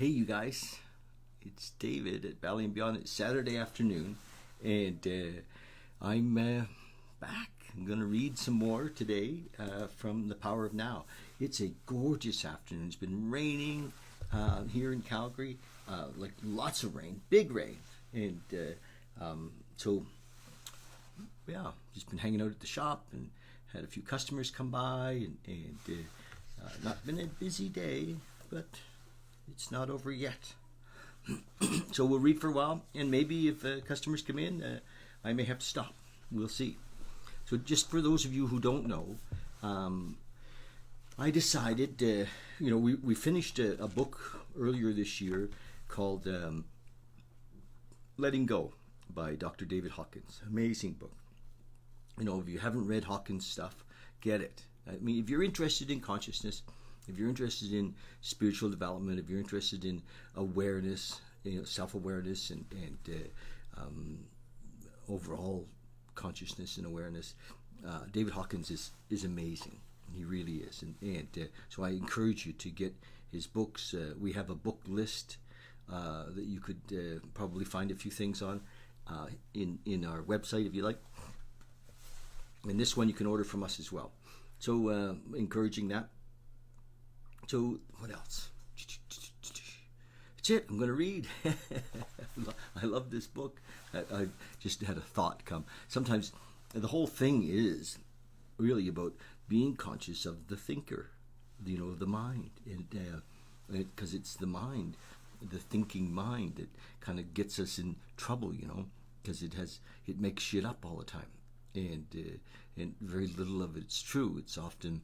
Hey, you guys, it's David at Bali and Beyond. It's Saturday afternoon, and I'm back. I'm going to read some more today from The Power of Now. It's a gorgeous afternoon. It's been raining here in Calgary, like lots of rain, big rain, and so yeah, just been hanging out at the shop and had a few customers come by, and not been a busy day, but it's not over yet. So we'll read for a while, and maybe if customers come in, I may have to stop. We'll see. So just for those of you who don't know, I decided, we finished a book earlier this year called Letting Go by Dr. David Hawkins. Amazing book. If you haven't read Hawkins' stuff, get it. I mean, if you're interested in consciousness, if you're interested in spiritual development, if you're interested in awareness, self-awareness and overall consciousness and awareness, David Hawkins is amazing. He really is. And so I encourage you to get his books. We have a book list that you could probably find a few things on in our website if you like. And this one you can order from us as well. So encouraging that. So what else? That's it. I'm going to read. I love this book. I just had a thought come. Sometimes the whole thing is really about being conscious of the thinker, the mind, and because it's the mind, the thinking mind, that kind of gets us in trouble, because it makes shit up all the time, and very little of it's true. It's often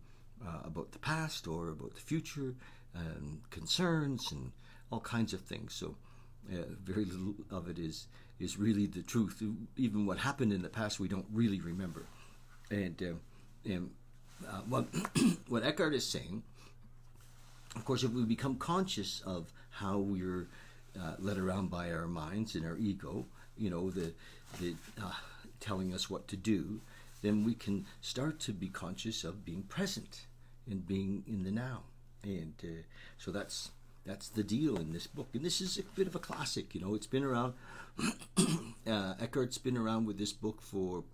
about the past or about the future, concerns and all kinds of things. So very little of it is really the truth. Even what happened in the past, we don't really remember. And what Eckhart is saying, of course, if we become conscious of how we're led around by our minds and our ego, the telling us what to do, then we can start to be conscious of being present and being in the now. And so that's the deal in this book. And this is a bit of a classic. It's been around. Eckhart's been around with this book for,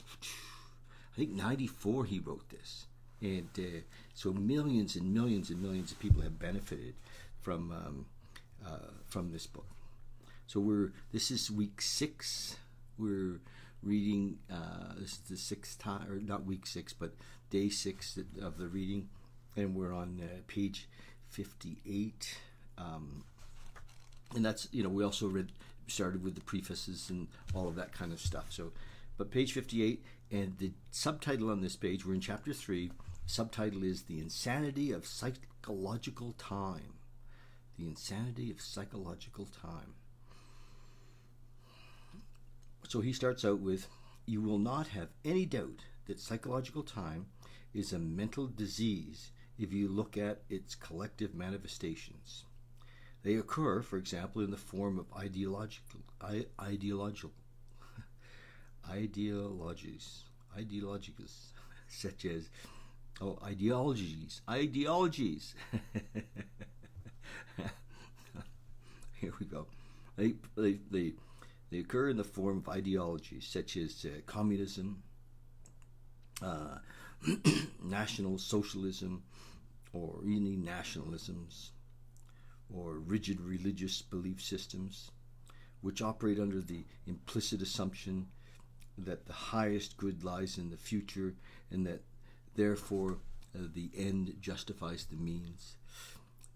I think, 94 he wrote this. And so millions and millions and millions of people have benefited from this book. So this is week 6. We're reading, this is the 6th time, or not week 6, but day 6 of the reading, and we're on page 58. And that's, we also started with the prefaces and all of that kind of stuff. So, but page 58, and the subtitle on this page, we're in chapter 3. Subtitle is The Insanity of Psychological Time. The Insanity of Psychological Time. So he starts out with, you will not have any doubt that psychological time is a mental disease if you look at its collective manifestations. They occur, for example, in the form of ideologies, such as ideologies. Here we go. They occur in the form of ideologies such as communism, National Socialism, or any nationalisms, or rigid religious belief systems, which operate under the implicit assumption that the highest good lies in the future and that therefore the end justifies the means.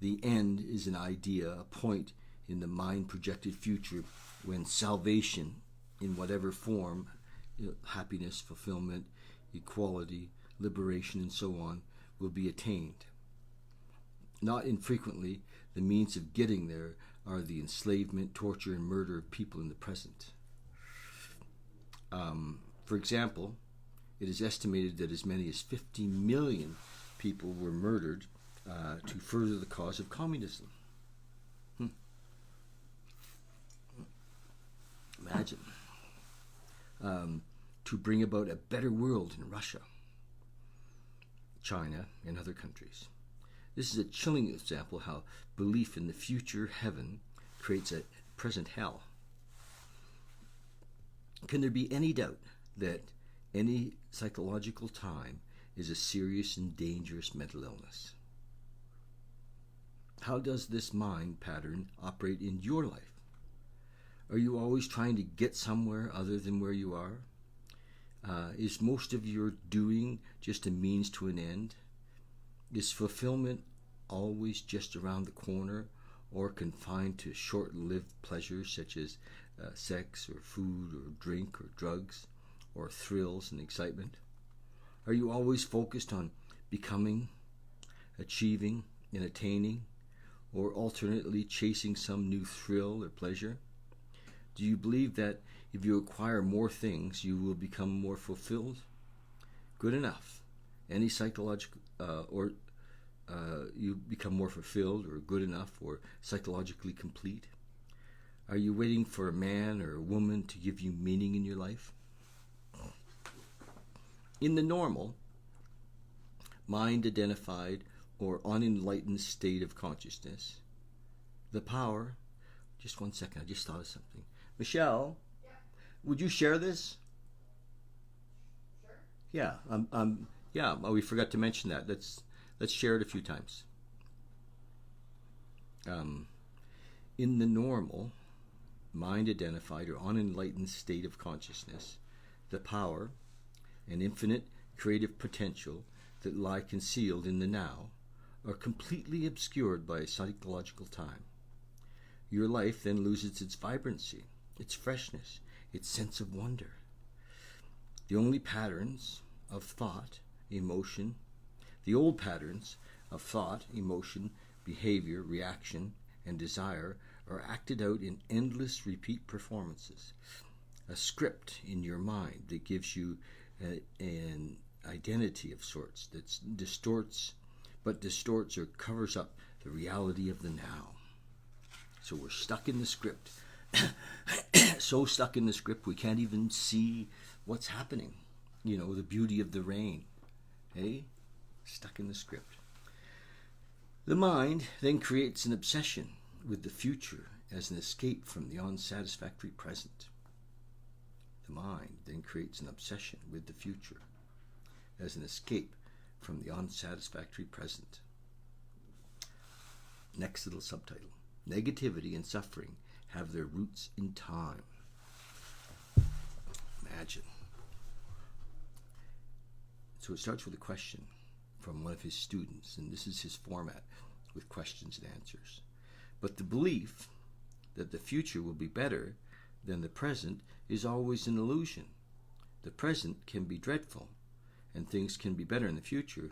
The end is an idea, a point in the mind-projected future when salvation, in whatever form, happiness, fulfillment, equality, liberation, and so on, will be attained. Not infrequently, the means of getting there are the enslavement, torture, and murder of people in the present. For example, it is estimated that as many as 50 million people were murdered to further the cause of communism. Imagine. To bring about a better world in Russia, China, and other countries. This is a chilling example how belief in the future heaven creates a present hell. Can there be any doubt that any psychological time is a serious and dangerous mental illness? How does this mind pattern operate in your life? Are you always trying to get somewhere other than where you are? Is most of your doing just a means to an end? Is fulfillment always just around the corner or confined to short-lived pleasures such as sex or food or drink or drugs or thrills and excitement? Are you always focused on becoming, achieving, and attaining, or alternately chasing some new thrill or pleasure? Do you believe that if you acquire more things, you will become more fulfilled? Good enough. Any psychological, you become more fulfilled or good enough or psychologically complete? Are you waiting for a man or a woman to give you meaning in your life? In the normal, mind-identified or unenlightened state of consciousness, the power... Just one second, I just thought of something. Michelle, yeah. Would you share this? Sure. Yeah, we forgot to mention that. Let's share it a few times. In the normal, mind-identified or unenlightened state of consciousness, the power and infinite creative potential that lie concealed in the now are completely obscured by psychological time. Your life then loses its vibrancy, its freshness, its sense of wonder. The only patterns of thought, emotion, the old patterns of thought, emotion, behavior, reaction, and desire are acted out in endless repeat performances. A script in your mind that gives you an identity of sorts that distorts or covers up the reality of the now. So we're stuck in the script. So stuck in the script we can't even see what's happening. You know, the beauty of the rain. Hey? Stuck in the script. The mind then creates an obsession with the future as an escape from the unsatisfactory present. The mind then creates an obsession with the future as an escape from the unsatisfactory present. Next little subtitle. Negativity and suffering have their roots in time. Imagine. So it starts with a question from one of his students, and this is his format with questions and answers. But the belief that the future will be better than the present is always an illusion. The present can be dreadful, and things can be better in the future.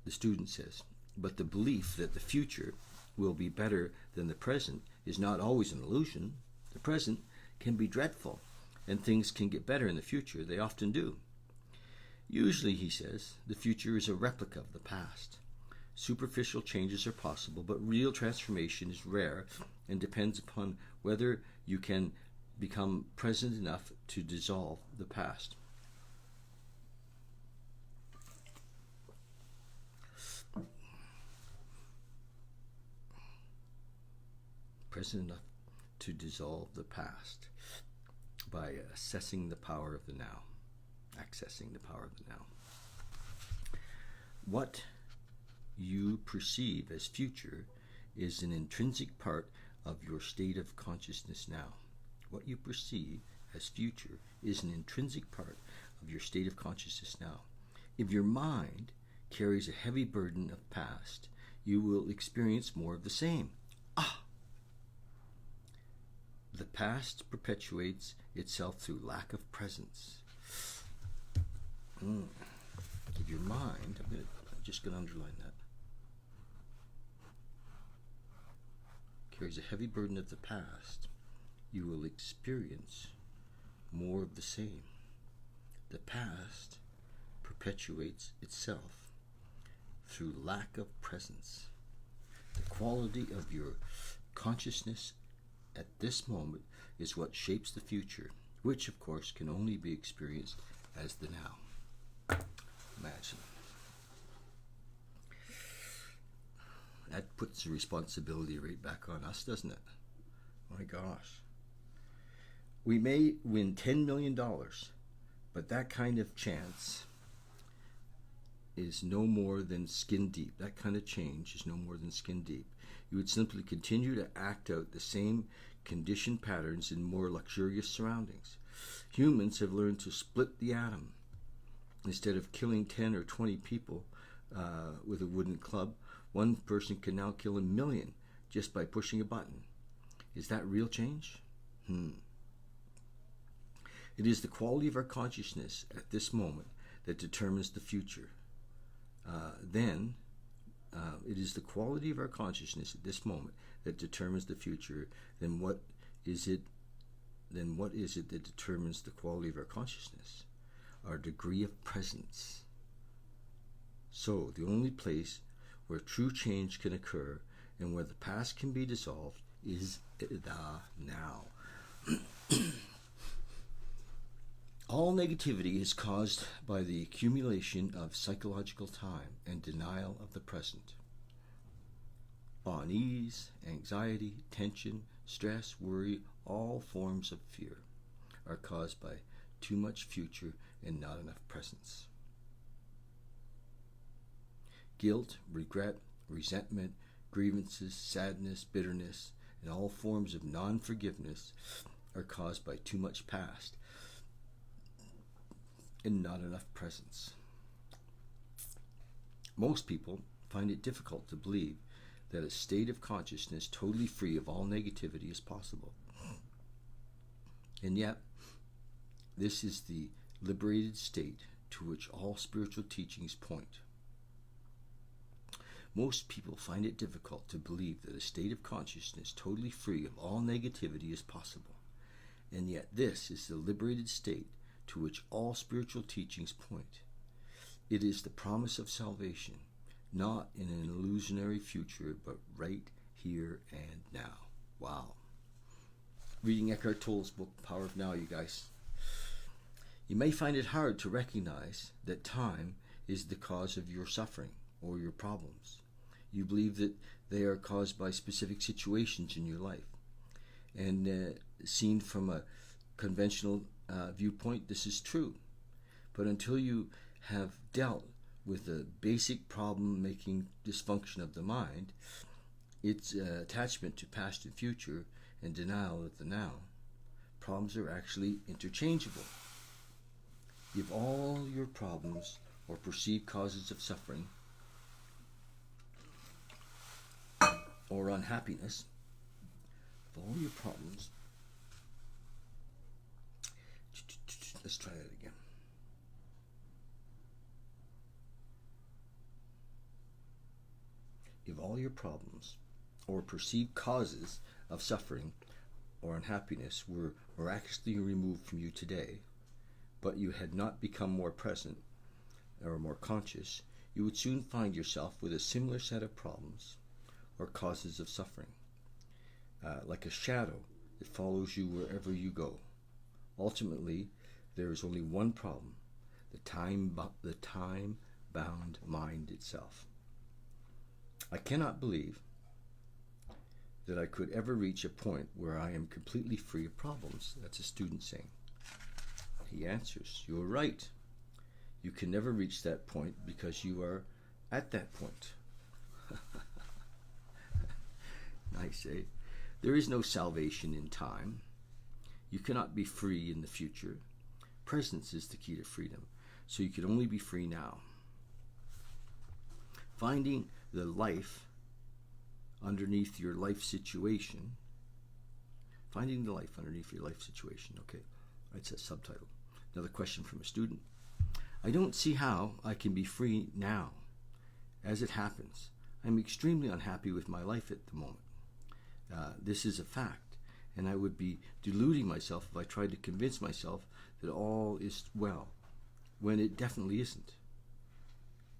The student says, but the belief that the future will be better than the present is not always an illusion. The present can be dreadful, and things can get better in the future. They often do. Usually, he says, the future is a replica of the past. Superficial changes are possible, but real transformation is rare and depends upon whether you can become present enough to dissolve the past. Present enough to dissolve the past by assessing the power of the now, accessing the power of the now. What you perceive as future is an intrinsic part of your state of consciousness now. What you perceive as future is an intrinsic part of your state of consciousness now. If your mind carries a heavy burden of past, you will experience more of the same. The past perpetuates itself through lack of presence. If your mind, I'm just going to underline that, carries a heavy burden of the past, you will experience more of the same. The past perpetuates itself through lack of presence. The quality of your consciousness at this moment is what shapes the future, which of course can only be experienced as the now. Imagine. That puts the responsibility right back on us, doesn't it? My gosh. We may win $10 million, but that kind of chance is no more than skin deep. That kind of change is no more than skin deep. You would simply continue to act out the same conditioned patterns in more luxurious surroundings. Humans have learned to split the atom. Instead of killing 10 or 20 people with a wooden club, one person can now kill 1 million just by pushing a button. Is that real change? It is the quality of our consciousness at this moment that determines the future. It is the quality of our consciousness at this moment that determines the future. Then what is it that determines the quality of our consciousness? Our degree of presence. So the only place where true change can occur and where the past can be dissolved is the now. All negativity is caused by the accumulation of psychological time and denial of the present. Unease, anxiety, tension, stress, worry, all forms of fear are caused by too much future and not enough presence. Guilt, regret, resentment, grievances, sadness, bitterness, and all forms of non-forgiveness are caused by too much past and not enough presence. Most people find it difficult to believe that a state of consciousness totally free of all negativity is possible. And yet, this is the liberated state to which all spiritual teachings point. Most people find it difficult to believe that a state of consciousness totally free of all negativity is possible. And yet this is the liberated state to which all spiritual teachings point. It is the promise of salvation, not in an illusionary future, but right here and now. Wow. Reading Eckhart Tolle's book, Power of Now, you guys. You may find it hard to recognize that time is the cause of your suffering or your problems. You believe that they are caused by specific situations in your life. And seen from a conventional viewpoint, this is true. But until you have dealt with the basic problem-making dysfunction of the mind, its attachment to past and future, and denial of the now, problems are actually interchangeable. If all your problems or perceived causes of suffering or unhappiness, if all your problems, let's try that again. If all your problems or perceived causes of suffering or unhappiness were miraculously removed from you today, but you had not become more present or more conscious, you would soon find yourself with a similar set of problems or causes of suffering, like a shadow that follows you wherever you go. Ultimately, there is only one problem: the time-bound mind itself. I cannot believe that I could ever reach a point where I am completely free of problems. That's a student saying. He answers, "You're right. You can never reach that point because you are at that point." Nice, eh? There is no salvation in time. You cannot be free in the future. Presence is the key to freedom, so you can only be free now. Finding the life underneath your life situation. Finding the life underneath your life situation. Okay, that's a subtitle. Another question from a student. I don't see how I can be free now. As it happens, I'm extremely unhappy with my life at the moment. This is a fact, and I would be deluding myself if I tried to convince myself that all is well, when it definitely isn't.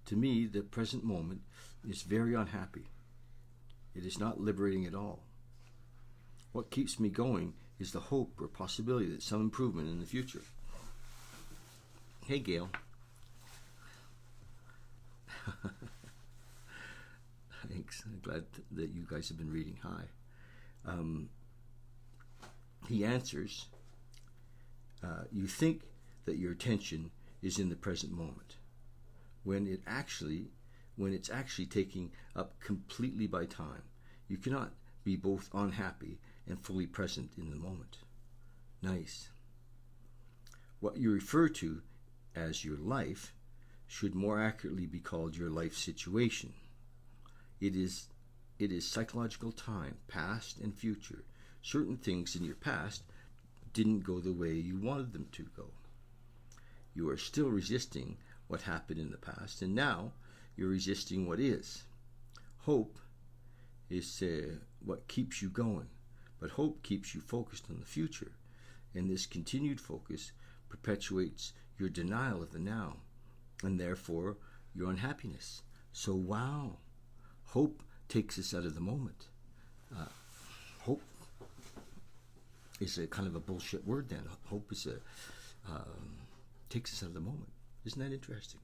To me, the present moment is very unhappy. It is not liberating at all. What keeps me going is the hope or possibility that some improvement in the future. Hey, Gail. Thanks. I'm glad that you guys have been reading. Hi. He answers, you think that your attention is in the present moment, when it's actually taking up completely by time. You cannot be both unhappy and fully present in the moment. Nice. What you refer to as your life should more accurately be called your life situation. It is psychological time, past and future. Certain things in your past didn't go the way you wanted them to go. You are still resisting what happened in the past, and now you're resisting what is. Hope is what keeps you going, but hope keeps you focused on the future, and this continued focus perpetuates your denial of the now, and therefore your unhappiness. So wow, hope takes us out of the moment. Hope is a kind of a bullshit word then. Hope is takes us out of the moment. Isn't that interesting?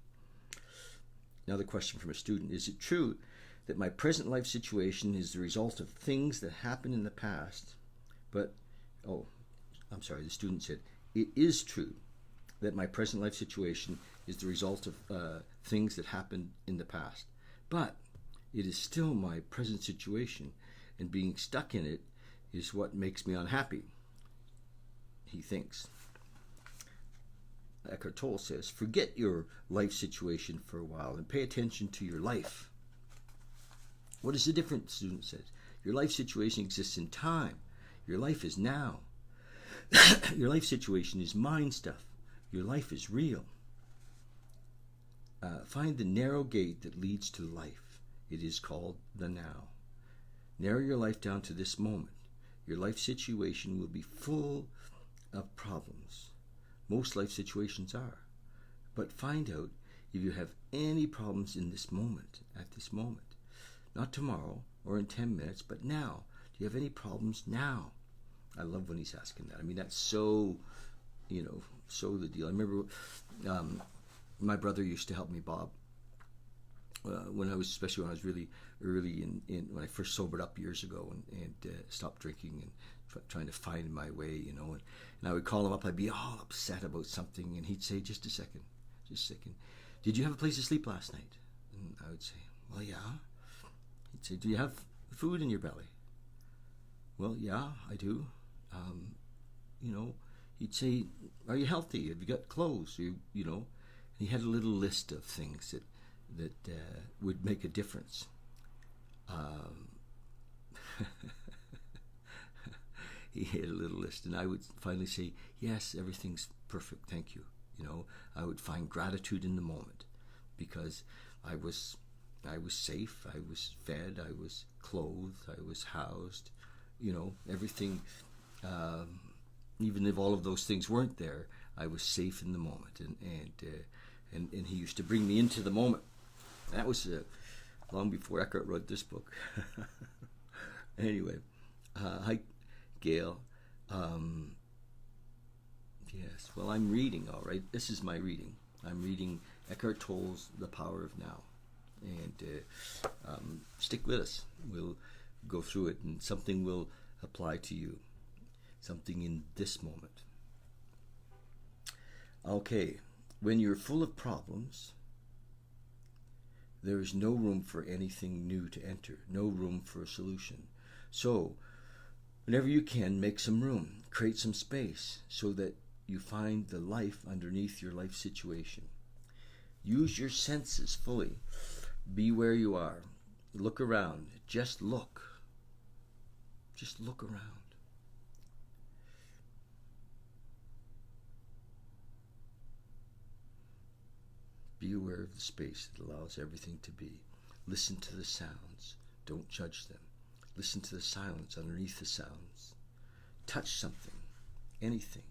Another question from a student. Is it true that my present life situation is the result of things that happened in the past? The student said, it is true that my present life situation is the result of things that happened in the past. But it is still my present situation, and being stuck in it is what makes me unhappy, he thinks. Eckhart Tolle says, forget your life situation for a while and pay attention to your life. What is the difference, the student says? Your life situation exists in time. Your life is now. Your life situation is mind stuff. Your life is real. Find the narrow gate that leads to life. It is called the now. Narrow your life down to this moment. Your life situation will be full of problems. Most life situations are. But find out if you have any problems in this moment, at this moment. Not tomorrow or in 10 minutes, but now. Do you have any problems now? I love when he's asking that. I mean, that's so the deal. I remember my brother used to help me, Bob, especially when I was really early when I first sobered up years ago and stopped drinking and trying to find my way, and I would call him up. I'd be all upset about something, and he'd say, just a second. Did you have a place to sleep last night? And I would say, well, yeah. He'd say, do you have food in your belly? Well, yeah, I do. He'd say, are you healthy? Have you got clothes? And he had a little list of things that would make a difference. He had a little list, and I would finally say, yes, everything's perfect, thank you. I would find gratitude in the moment because I was safe, I was fed, I was clothed, I was housed, everything. Even if all of those things weren't there, I was safe in the moment, and he used to bring me into the moment. That was long before Eckhart wrote this book. Anyway, hi, Gail. Yes, well, I'm reading, all right. This is my reading. I'm reading Eckhart Tolle's The Power of Now. And stick with us. We'll go through it, and something will apply to you. Something in this moment. Okay, when you're full of problems, there is no room for anything new to enter, no room for a solution. So, whenever you can, make some room, create some space so that you find the life underneath your life situation. Use your senses fully. Be where you are. Look around. Just look. Just look around. Be aware of the space that allows everything to be. Listen to the sounds. Don't judge them. Listen to the silence underneath the sounds. Touch something, anything,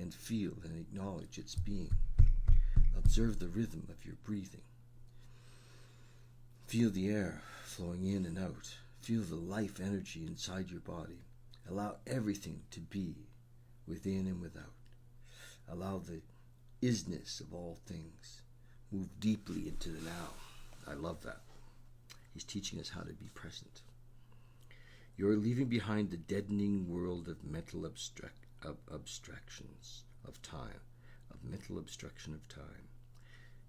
and feel and acknowledge its being. Observe the rhythm of your breathing. Feel the air flowing in and out. Feel the life energy inside your body. Allow everything to be, within and without. Allow the isness of all things. Move deeply into the now. I love that. He's teaching us how to be present. You're leaving behind the deadening world of mental abstractions of time, of mental obstruction of time.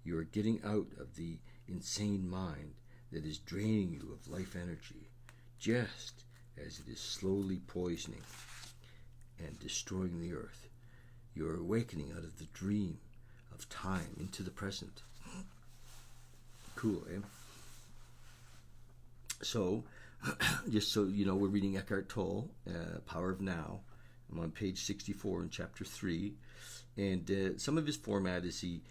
You are getting out of the insane mind that is draining you of life energy, just as it is slowly poisoning and destroying the earth. You are awakening out of the dream of time into the present. Cool, eh? So, just so you know, we're reading Eckhart Tolle, Power of Now. I'm on page 64 in chapter 3. And some of his format is he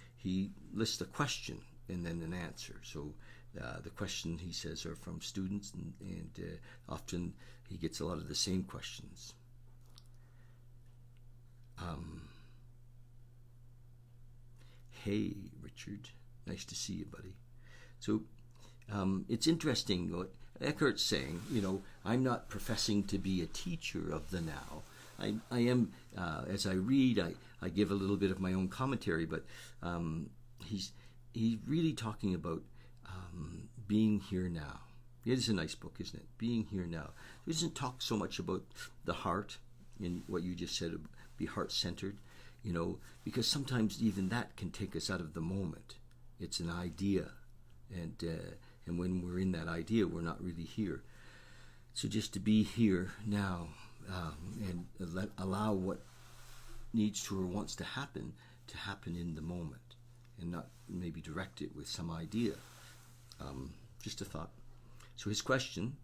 lists a question and then an answer. So the question, he says, are from students, and often he gets a lot of the same questions. Hey, Richard. Nice to see you, buddy. So it's interesting what Eckhart's saying. You know, I'm not professing to be a teacher of the now. I am, as I read, I give a little bit of my own commentary, but he's really talking about being here now. It is a nice book, isn't it? Being here now. He doesn't talk so much about the heart, in what you just said, be heart-centered, you know, because sometimes even that can take us out of the moment. It's an idea, and when we're in that idea, we're not really here. So just to be here now, and allow what needs to or wants to happen in the moment, and not maybe direct it with some idea. Just a thought. So his question,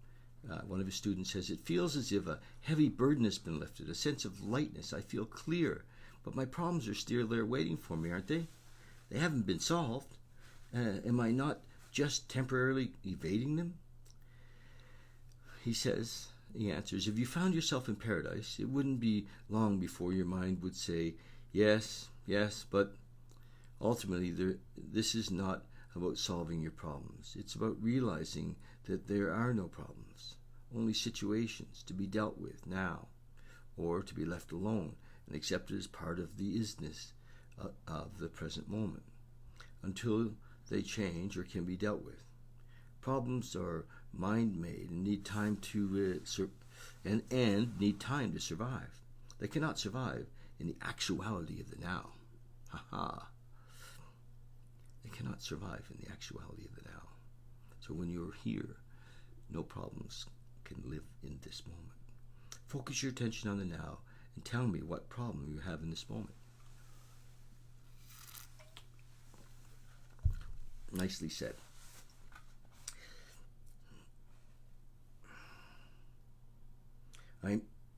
one of his students says, it feels as if a heavy burden has been lifted, a sense of lightness. I feel clear, but my problems are still there waiting for me, aren't they? They haven't been solved. Am I not just temporarily evading them? He answers, if you found yourself in paradise, it wouldn't be long before your mind would say, yes, but ultimately this is not about solving your problems. It's about realizing that there are no problems, only situations to be dealt with now, or to be left alone and accepted as part of the isness of the present moment, until they change or can be dealt with. Problems are mind-made and need time to need time to survive. They cannot survive in the actuality of the now. They cannot survive in the actuality of the now. So when you're here, no problems can live in this moment. Focus your attention on the now and tell me what problem you have in this moment. Nicely said.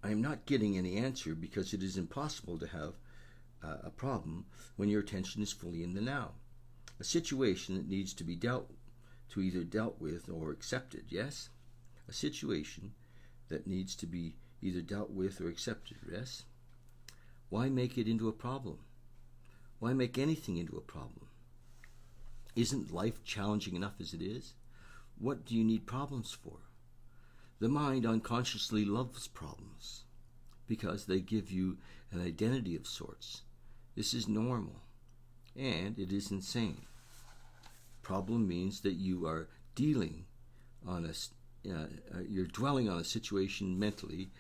I'm not getting any answer because it is impossible to have a problem when your attention is fully in the now. A situation that needs to be either dealt with or accepted, yes? A situation that needs to be either dealt with or accepted, yes? Why make it into a problem? Why make anything into a problem? Isn't life challenging enough as it is? What do you need problems for? The mind unconsciously loves problems because they give you an identity of sorts. This is normal, and it is insane. Problem means that you are dwelling on a situation mentally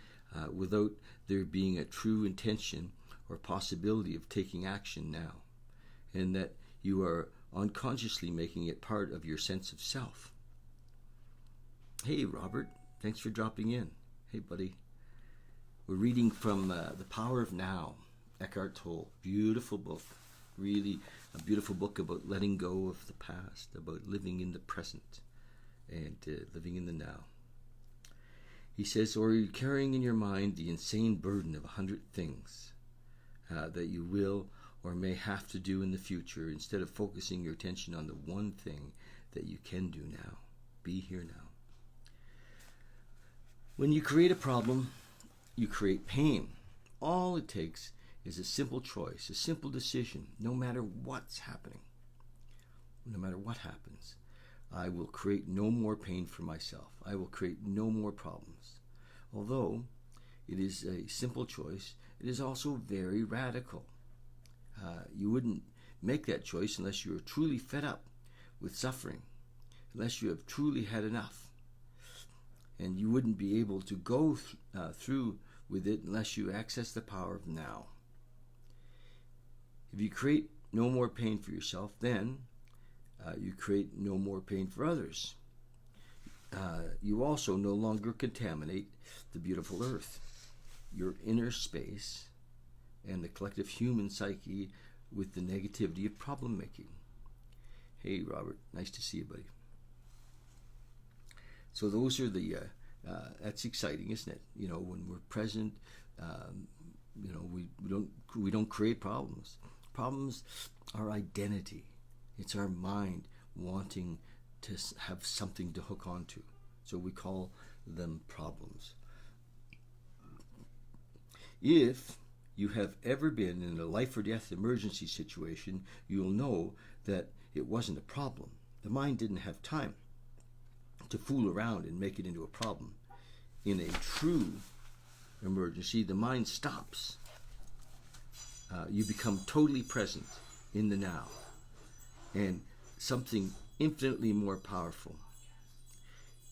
without there being a true intention or possibility of taking action now, and that you are unconsciously making it part of your sense of self. Hey, Robert. Thanks for dropping in. Hey, buddy. We're reading from The Power of Now, Eckhart Tolle. Beautiful book. Really a beautiful book about letting go of the past, about living in the present, and living in the now. He says, or are you carrying in your mind the insane burden of 100 things that you will or may have to do in the future, instead of focusing your attention on the one thing that you can do now? Be here now. When you create a problem, you create pain. All it takes is a simple choice, a simple decision, no matter what's happening. No matter what happens, I will create no more pain for myself. I will create no more problems. Although it is a simple choice, it is also very radical. You wouldn't make that choice unless you were truly fed up with suffering. unless you have truly had enough. And you wouldn't be able to go through with it unless you access the power of now. If you create no more pain for yourself, then you create no more pain for others. You also no longer contaminate the beautiful earth, your inner space, and the collective human psyche with the negativity of problem making. Hey, Robert, nice to see you, buddy. So those are the, that's exciting, isn't it? You know, when we're present, you know, we don't create problems. Problems are identity. It's our mind wanting to have something to hook onto. So we call them problems. If you have ever been in a life or death emergency situation, you'll know that it wasn't a problem. The mind didn't have time to fool around and make it into a problem. In a true emergency, the mind stops. You become totally present in the now, and something infinitely more powerful.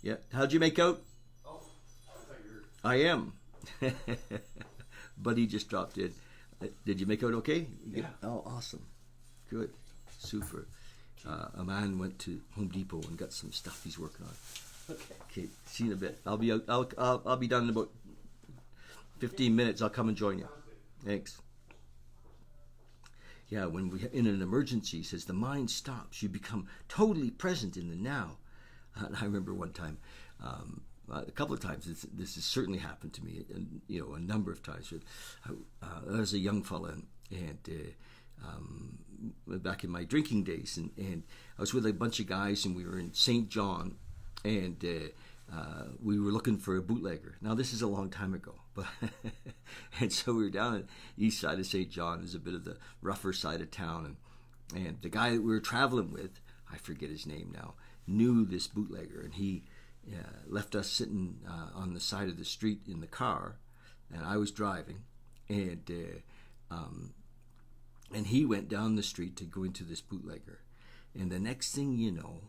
Yeah, how'd you make out? Oh, I thought you were... I am. Buddy just dropped in. Did you make out okay? Yeah. Oh, awesome. Good. Super. A man went to Home Depot and got some stuff he's working on. Okay. See you in a bit. I'll be out. I'll be done in about 15 minutes. I'll come and join you. Thanks. Yeah, when we're in an emergency, says the mind stops. You become totally present in the now. I remember one time, a couple of times, this has certainly happened to me, you know, a number of times. I was a young fella, and back in my drinking days, and I was with a bunch of guys, and we were in St. John, and we were looking for a bootlegger. Now, this is a long time ago, but and so we were down on the east side of St. John, is a bit of the rougher side of town, and the guy that we were traveling with, I forget his name now, knew this bootlegger, and he left us sitting on the side of the street in the car, and I was driving, and he went down the street to go into this bootlegger, and the next thing you know,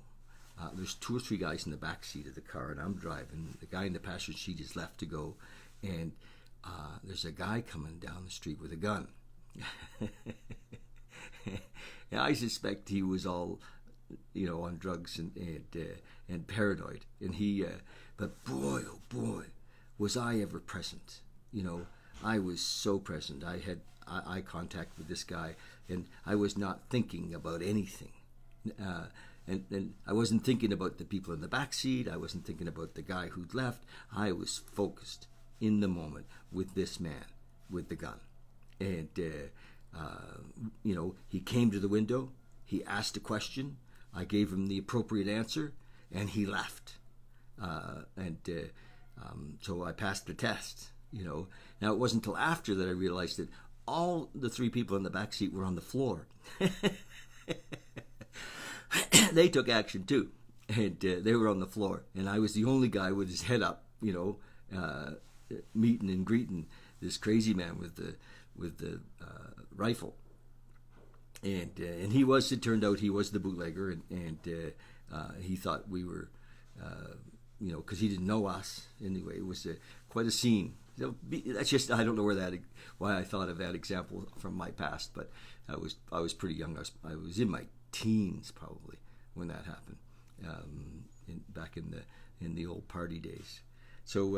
there's 2 or 3 guys in the back seat of the car, and I'm driving. The guy in the passenger seat is left to go, and there's a guy coming down the street with a gun. And I suspect he was all, you know, on drugs and paranoid. And but boy, oh boy, was I ever present. You know, I was so present. I had eye contact with this guy, and I was not thinking about anything. And I wasn't thinking about the people in the back seat. I wasn't thinking about the guy who'd left. I was focused in the moment with this man with the gun. And, you know, he came to the window. He asked a question. I gave him the appropriate answer, and he left. So I passed the test, you know. Now, it wasn't until after that I realized that all the 3 people in the back seat were on the floor. They took action too, and they were on the floor, and I was the only guy with his head up, you know, meeting and greeting this crazy man with the rifle, and he was. It turned out he was the bootlegger, and he thought we were, you know, because he didn't know us anyway. It was quite a scene. That's just, I don't know why I thought of that example from my past, but I was pretty young. I was in my teens probably when that happened, back in the old party days. So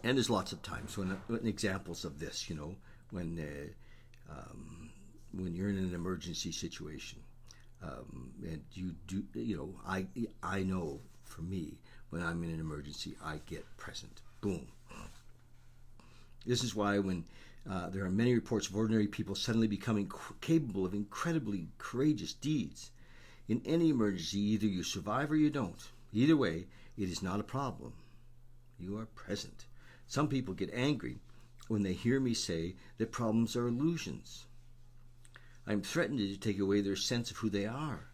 and there's lots of times when examples of this, you know, when you're in an emergency situation, and you do, you know, I know for me, when I'm in an emergency, I get present. Boom. This is why when there are many reports of ordinary people suddenly becoming capable of incredibly courageous deeds. In any emergency, either you survive or you don't. Either way, it is not a problem. You are present. Some people get angry when they hear me say that problems are illusions. I am threatened to take away their sense of who they are.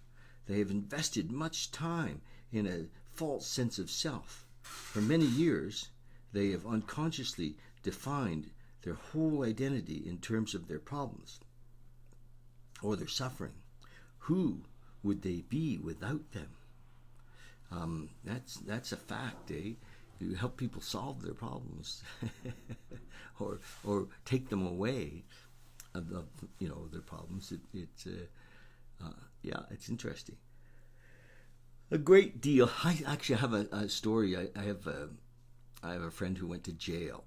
They have invested much time in a false sense of self. For many years, they have unconsciously defined their whole identity in terms of their problems or their suffering. Who would they be without them? That's a fact, eh? You help people solve their problems, or take them away of their problems. It's interesting. A great deal. I actually have a story. I have a friend who went to jail.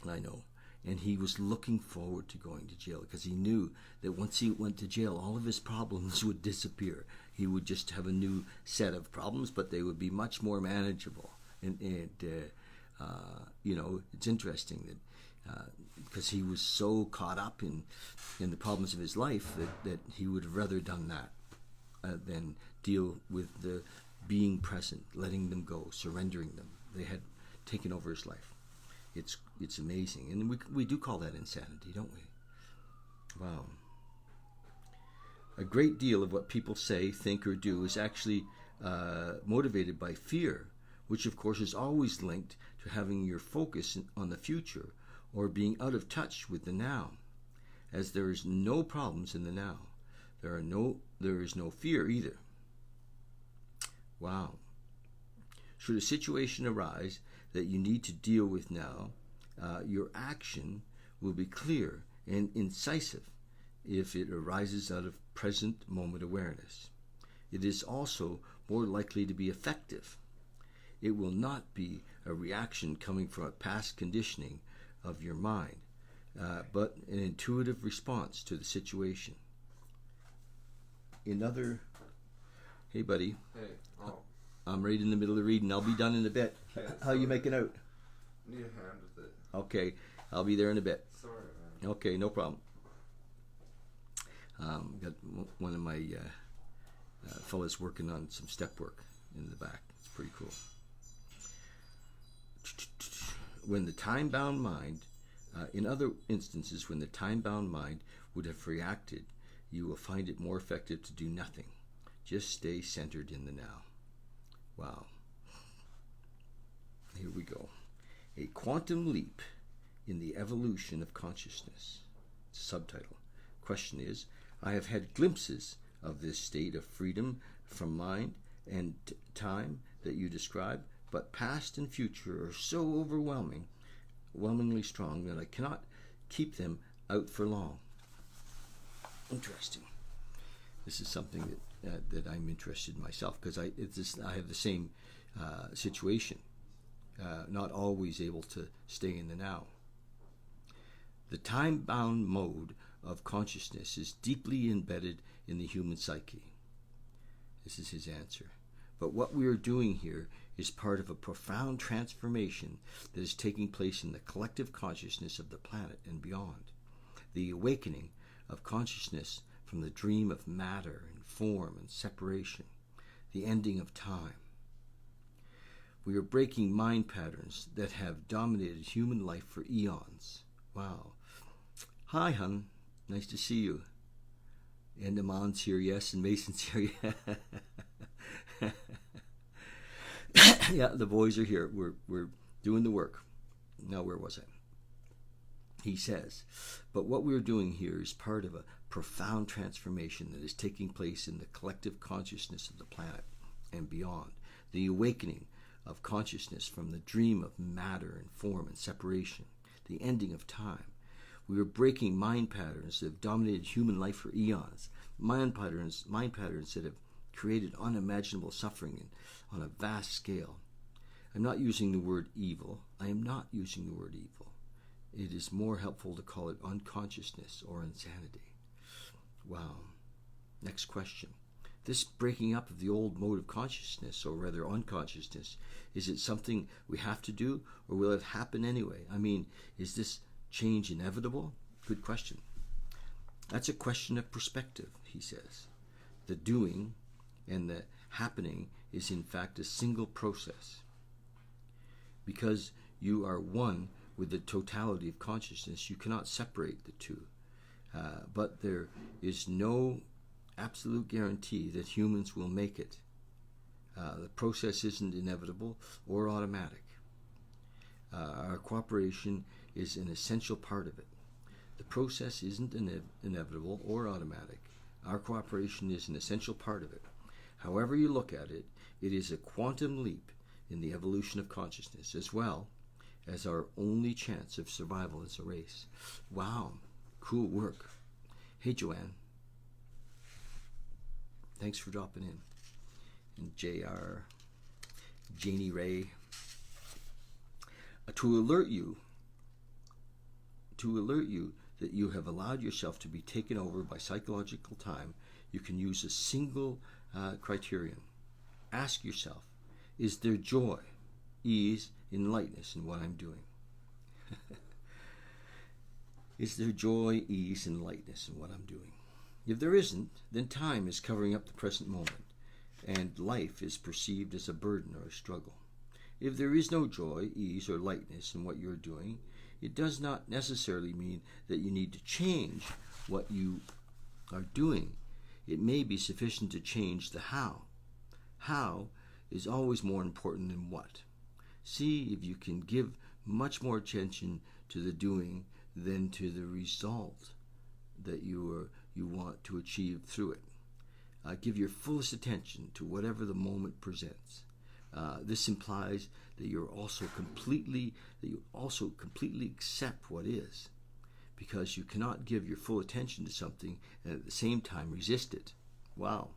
I know. And he was looking forward to going to jail because he knew that once he went to jail, all of his problems would disappear. He would just have a new set of problems, but they would be much more manageable. And it's interesting that because he was so caught up in the problems of his life that he would have rather done that than deal with the being present, letting them go, surrendering them. They had taken over his life. It's amazing, and we do call that insanity, don't we? Wow. A great deal of what people say, think, or do is actually motivated by fear, which of course is always linked to having your focus on the future or being out of touch with the now. As there is no problems in the now, there is no fear either. Wow. Should a situation arise that you need to deal with now, your action will be clear and incisive if it arises out of present moment awareness. It is also more likely to be effective. It will not be a reaction coming from a past conditioning of your mind, but an intuitive response to the situation. Hey buddy. Hey. Oh. I'm right in the middle of reading. I'll be done in a bit. Okay, How you making out? Need a hand with it. Okay, I'll be there in a bit. Sorry, man. Okay, no problem. Got one of my fellas working on some step work in the back. It's pretty cool. When the time-bound mind, in other instances, when the time-bound mind would have reacted, you will find it more effective to do nothing. Just stay centered in the now. Wow. Here we go. A quantum leap in the evolution of consciousness. Subtitle. Question is, I have had glimpses of this state of freedom from mind and time that you describe, but past and future are so overwhelmingly strong that I cannot keep them out for long. Interesting. This is something that I'm interested in myself because I have the same situation. Not always able to stay in the now. The time-bound mode of consciousness is deeply embedded in the human psyche. This is his answer. But what we are doing here is part of a profound transformation that is taking place in the collective consciousness of the planet and beyond. The awakening of consciousness from the dream of matter and form and separation. The ending of time. We are breaking mind patterns that have dominated human life for eons. Wow. Hi, hun. Nice to see you. And Amon's here, yes, and Mason's here. Yeah, the boys are here. We're doing the work. Now, where was I? He says, but what we're doing here is part of a profound transformation that is taking place in the collective consciousness of the planet and beyond. The awakening of consciousness from the dream of matter and form and separation. The ending of time. We are breaking mind patterns that have dominated human life for eons. Mind patterns that have created unimaginable suffering on a vast scale. I'm not using the word evil. I am not using the word evil. It is more helpful to call it unconsciousness or insanity. Wow. Next question. This breaking up of the old mode of consciousness, or rather unconsciousness, is it something we have to do, or will it happen anyway? I mean, is this change inevitable? Good question. That's a question of perspective, he says. The doing and the happening is in fact a single process. Because you are one with the totality of consciousness, you cannot separate the two. But there is no absolute guarantee that humans will make it. The process isn't inevitable or automatic. Our cooperation is an essential part of it. The process isn't inevitable or automatic. Our cooperation is an essential part of it. However you look at it, it is a quantum leap in the evolution of consciousness, as well as our only chance of survival as a race. Wow, cool work. Hey, Joanne. Thanks for dropping in. And JR, Janie Ray. To alert you that you have allowed yourself to be taken over by psychological time, you can use a single criterion. Ask yourself, is there joy, ease, and lightness in what I'm doing? Is there joy, ease, and lightness in what I'm doing? If there isn't, then time is covering up the present moment, and life is perceived as a burden or a struggle. If there is no joy, ease, or lightness in what you're doing, it does not necessarily mean that you need to change what you are doing. It may be sufficient to change the how. How is always more important than what. See if you can give much more attention to the doing than to the result that you want to achieve through it. Give your fullest attention to whatever the moment presents. This implies that you also completely accept what is, because you cannot give your full attention to something and at the same time resist it. Wow.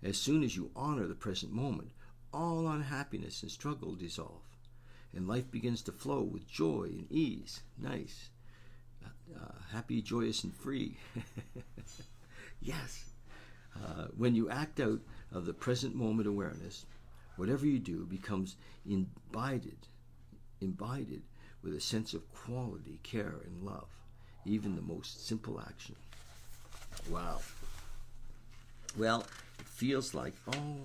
As soon as you honor the present moment, all unhappiness and struggle dissolve, and life begins to flow with joy and ease. Nice. Happy, joyous, and free. Yes. When you act out of the present moment awareness, whatever you do becomes imbibed with a sense of quality, care, and love, even the most simple action. Wow. Well, it feels like, oh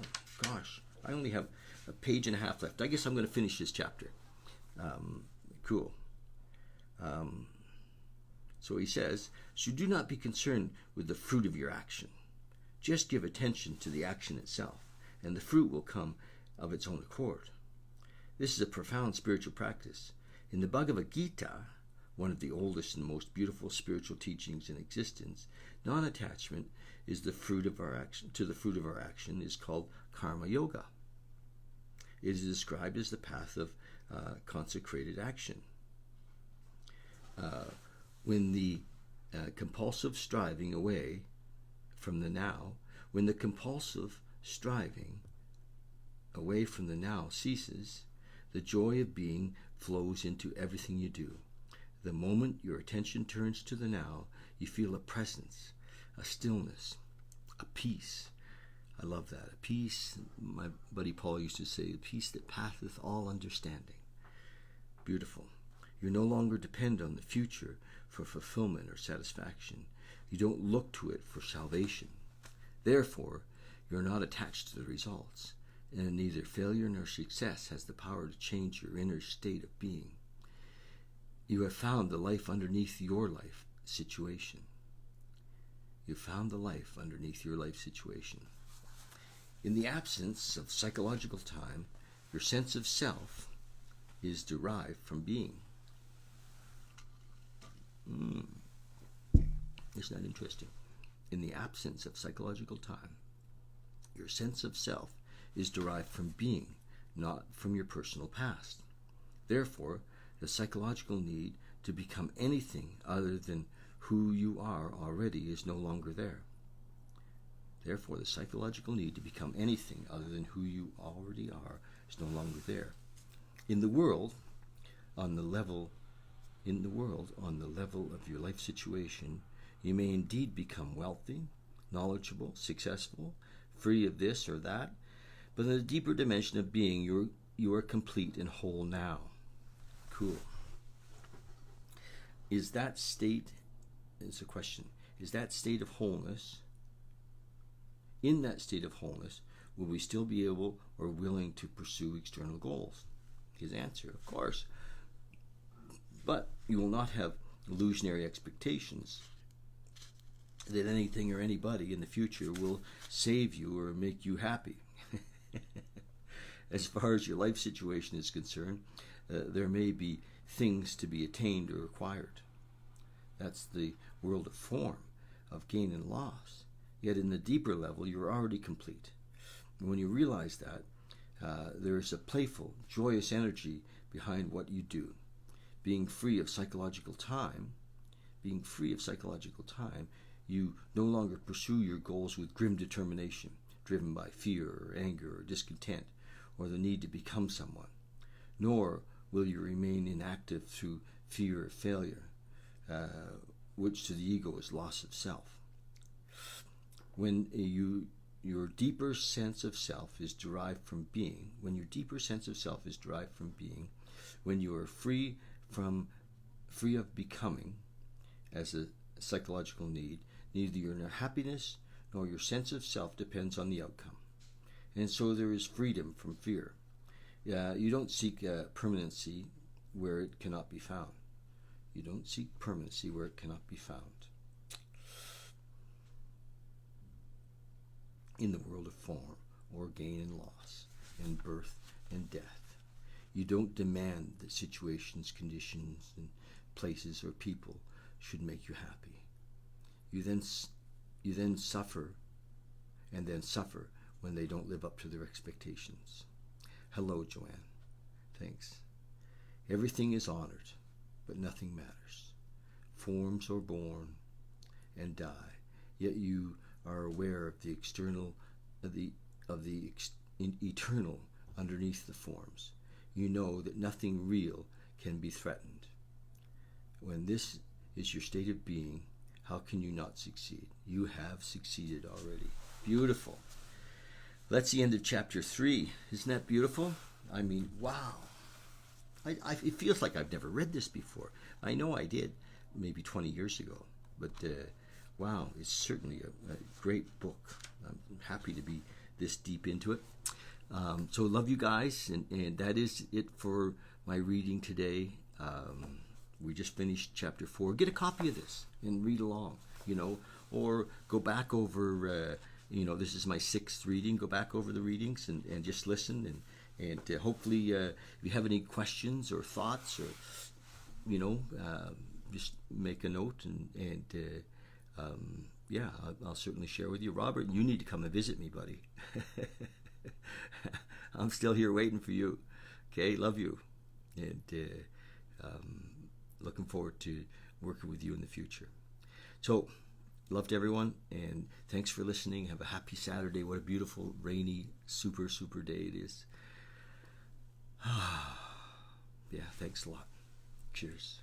gosh, I only have a page and a half left. I guess I'm going to finish this chapter. Cool. So he says, so do not be concerned with the fruit of your action. Just give attention to the action itself, and the fruit will come of its own accord. This is a profound spiritual practice. In the Bhagavad Gita, one of the oldest and most beautiful spiritual teachings in existence, non-attachment is the fruit of our action. To the fruit of our action is called karma yoga. It is described as the path of consecrated action. When the compulsive striving away from the now, when the compulsive striving away from the now ceases, the joy of being flows into everything you do. The moment your attention turns to the now, you feel a presence, a stillness, a peace. I love that. A peace, my buddy Paul used to say, a peace that passeth all understanding. Beautiful. You no longer depend on the future for fulfillment or satisfaction. You don't look to it for salvation. Therefore, you're not attached to the results, and neither failure nor success has the power to change your inner state of being. You have found the life underneath your life situation. You found the life underneath your life situation. In the absence of psychological time, your sense of self is derived from being. Isn't that interesting? In the absence of psychological time, your sense of self is derived from being, not from your personal past. Therefore, the psychological need to become anything other than who you are already is no longer there. Therefore, the psychological need to become anything other than who you already are is no longer there. In the world, on the level of your life situation, you may indeed become wealthy, knowledgeable, successful, free of this or that, but in the deeper dimension of being, you are complete and whole now. Cool. Is that state, it's a question, is that state of wholeness, in that state of wholeness, will we still be able or willing to pursue external goals? His answer, of course. But you will not have illusionary expectations that anything or anybody in the future will save you or make you happy. As far as your life situation is concerned, there may be things to be attained or acquired. That's the world of form, of gain and loss. Yet in the deeper level, you're already complete. And when you realize that, there is a playful, joyous energy behind what you do. Being free of psychological time, you no longer pursue your goals with grim determination, driven by fear or anger or discontent or the need to become someone. Nor will you remain inactive through fear of failure, which to the ego is loss of self. When your deeper sense of self is derived from being, when you are free of becoming as a psychological need, neither your happiness nor your sense of self depends on the outcome. And so there is freedom from fear. You don't seek permanency where it cannot be found. In the world of form, or gain and loss, and birth and death, you don't demand that situations, conditions, and places or people should make you happy. You then suffer when they don't live up to their expectations. Hello, Joanne. Thanks. Everything is honored, but nothing matters. Forms are born and die, yet you are aware of the external, eternal underneath the forms. You know that nothing real can be threatened. When this is your state of being, how can you not succeed? You have succeeded already. Beautiful. That's the end of chapter 3. Isn't that beautiful? I mean, wow. It feels like I've never read this before. I know I did maybe 20 years ago, but wow, it's certainly a great book. I'm happy to be this deep into it. So love you guys, and that is it for my reading today. We just finished chapter 4. Get a copy of this and read along, or go back over, this is my 6th reading. Go back over the readings and just listen, and hopefully if you have any questions or thoughts, or, just make a note, and I'll certainly share with you. Robert, you need to come and visit me, buddy. I'm still here waiting for you. Okay, love you. And looking forward to working with you in the future. So, love to everyone, and thanks for listening. Have a happy Saturday. What a beautiful, rainy, super, super day it is. Yeah, thanks a lot. Cheers.